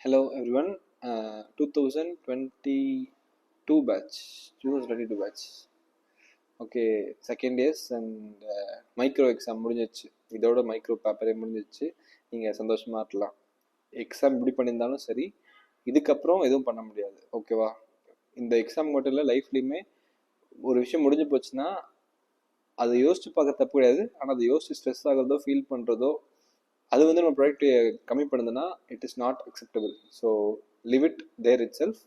Hello everyone. 2022 batch. 2022 batch. Okay, second years and micro exam முடிஞ்சிச்சு. இதோட micro பேப்பரே முடிஞ்சிச்சு. நீங்கள் சந்தோஷமாக இருக்கலாம். எக்ஸாம் இப்படி பண்ணியிருந்தாலும் சரி, இதுக்கப்புறம் எதுவும் பண்ண முடியாது. ஓகேவா? இந்த எக்ஸாம் மட்டும் இல்லை, லைஃப்லேயுமே ஒரு விஷயம் முடிஞ்சு போச்சுன்னா அதை யோசிச்சு பார்க்க தப்பு கிடையாது. ஆனால் அதை யோசிச்சு ஸ்ட்ரெஸ் ஆகிறதோ ஃபீல் பண்ணுறதோ அது வந்து நம்ம ப்ராடக்ட் கம்மி பண்ணுதுன்னா it is not acceptable. So leave it there itself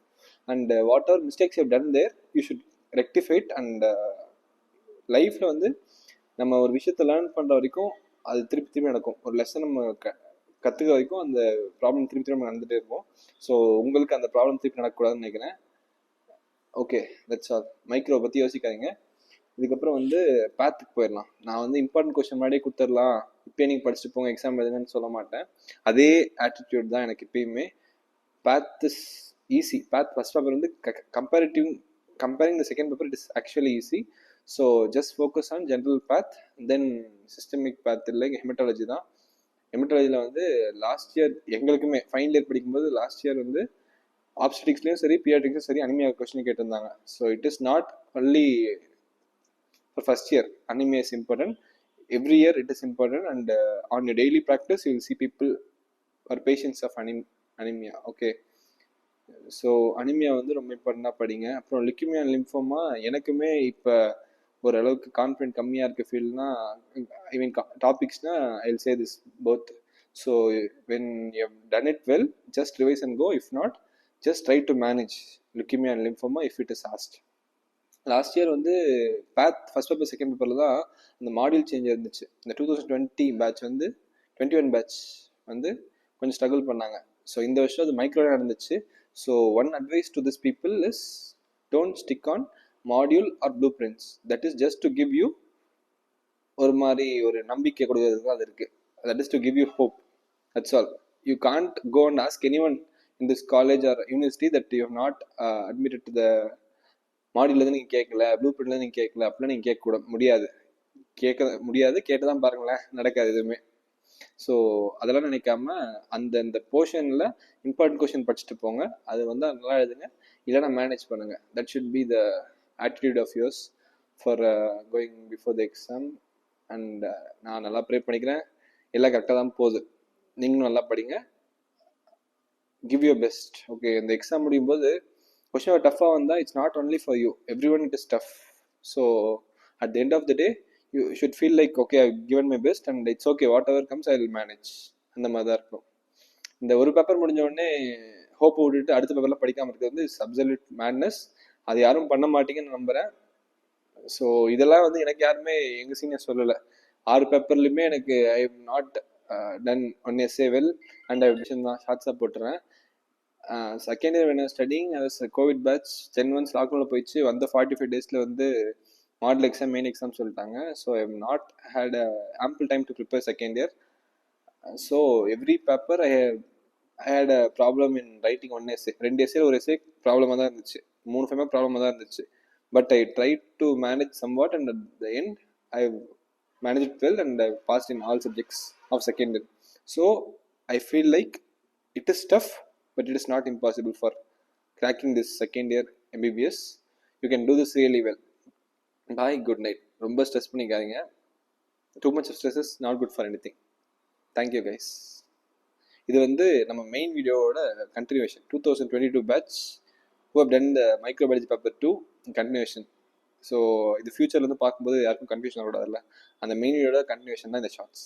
and what are mistakes you done there you should rectified. And லைஃப்பில் வந்து நம்ம ஒரு விஷயத்தை லேர்ன் பண்ணுற வரைக்கும் அது திருப்பி திருப்பி நடக்கும். ஒரு லெசன் நம்ம கற்றுக்க வரைக்கும் அந்த ப்ராப்ளம் திருப்பி திருப்பி நடந்துகிட்டே இருக்கும். ஸோ உங்களுக்கு அந்த ப்ராப்ளம் திருப்பி நடக்கக்கூடாதுன்னு நினைக்கிறேன். Okay, that's all. மைக்ரோ பற்றி யோசிக்காதீங்க. இதுக்கப்புறம் வந்து பேத்துக்கு போயிடலாம். நான் வந்து இம்பார்ட்டன்ட் கொஸ்டின் முன்னாடியே கொடுத்துடலாம், இப்போயே நீங்கள் படிச்சுட்டு போங்க எக்ஸாம் எழுதுங்கன்னு சொல்ல மாட்டேன். அதே ஆட்டிடியூட் தான் எனக்கு எப்பயுமே. Path is easy. Path first paper வந்து comparing the second paper it is actually easy. So just focus on general path, then systemic path இல்லை ஹெமட்டாலஜி தான். ஹெமட்டாலஜியில் வந்து லாஸ்ட் இயர் எங்களுக்குமே ஃபைனல் இயர் படிக்கும்போது லாஸ்ட் இயர் வந்து ஆப்ஸ்டிக்ஸ்லேயும் சரி பியாட்ரிக்ஸ்லையும் சரி அனிமியா கொஸ்டின் கேட்டிருந்தாங்க. So it is not only for first year. Anemia is important. Every year it is important, and on your daily practice you will see people or patients of anemia. Okay, so anaemia வந்து ரொம்ப இம்பார்ட்டண்டாக படிங்க. அப்புறம் லியூக்கிமியா lymphoma எனக்குமே இப்போ ஓரளவுக்கு confident கம்மியாக இருக்க ஃபீல்ட்னா ஐ மீன் டாபிக்ஸ்னா I will say this both. So when you done it well just revise and go. If not just try to manage leukaemia and lymphoma if it is asked. Last year வந்து path first paper second பேப்பரில் தான் அந்த module change இருந்துச்சு. இந்த 2020 batch வந்து 21 batch வந்து கொஞ்சம் struggle பண்ணாங்க. ஸோ இந்த வருஷம் அது மைக்ரோவே நடந்துச்சு. So one advice to this people is don't stick on module or blueprints. That is just to give you ஒரு மாதிரி ஒரு நம்பிக்கை கொடுக்கறதுக்கு அது இருக்குது. That is to give you hope. That's all. You can't go and ask anyone in this college or university that you have not admitted to the மாடியூல்லேருந்து நீங்கள் கேட்கல, ப்ளூ பிரிண்ட்லேருந்து நீங்கள் கேட்கல அப்படிலாம் நீங்கள் கேட்கக்கூட முடியாது. கேட்டு தான் பாருங்களேன், நடக்காது எதுவுமே. ஸோ அதெல்லாம் நினைக்காம அந்த போர்ஷனில் இம்பார்ட்டன்ட் கொஸ்டின் படிச்சுட்டு போங்க. அது வந்து நல்லா எழுதுங்க, இல்லைனா மேனேஜ் பண்ணுங்கள். That should be the attitude of yours for going before the exam. And நான் நல்லா ப்ரே பண்ணிக்கிறேன். எல்லாம் கரெக்டாக தான் போகுது. நீங்களும் நல்லா படிங்க, கிவ் யூர் பெஸ்ட். ஓகே, இந்த எக்ஸாம் முடியும் போது கொஸ்டின் டஃப்பாக வந்தால் it's not only for you, everyone it is tough. So at the end of the day you should feel like okay I given my best and it's okay whatever comes I will manage. அந்த மாதிரி தான் இருக்கும். இந்த ஒரு paper முடிஞ்ச உடனே hope விட்டுட்டு அடுத்த பேப்பர்லாம் படிக்காமல் இருக்கிறது வந்து இட்ஸ் அப்சல்யூட் மேட்னஸ். அது யாரும் பண்ண மாட்டீங்கன்னு நம்புகிறேன். ஸோ இதெல்லாம் வந்து எனக்கு யாருமே எங்கள் சீனியர் சொல்லலை. 6 பேப்பர்லையுமே எனக்கு I am not done one SA well and I vision தான் ஷார்ட்ஸாக போட்டுறேன். Second year when I was studying, I was Covid batch 10 months லாக்டவுனில் போயிடுச்சு. வந்த 45 days வந்து மாடல் எக்ஸாம் மெயின் எக்ஸாம் சொல்லிட்டாங்க. So I have not had ample time to prepare second year. So every paper I had a problem in writing one SA. 2 எஸ்ஏல ஒரு SA ப்ராப்ளமாக தான் இருந்துச்சு, 3 ஃபேமே ப்ராப்ளமாக தான் இருந்துச்சு. But I try to manage somewhat and at the end I manage it well and I passed in all subjects of second year. So I feel like it is tough, but it is not impossible for cracking this second year MBBS. You can do this really well. Bye, good night. ரொம்ப stress பண்ணிக்காதீங்க. Too much of stress is not good for anything. Thank you guys. இது வந்து நம்ம main வீடியோவோட continuation. 2022 batch who have done the microbiology paper 2 continuation. So இது ஃபியூச்சர்லேருந்து பார்க்கும்போது யாருக்கும் கன்ஃபியூஷன் வரக்கூடாதுல்ல, அந்த மெயின் வீடியோட கண்டினியூஷன் தான் இந்த ஷார்ட்ஸ்.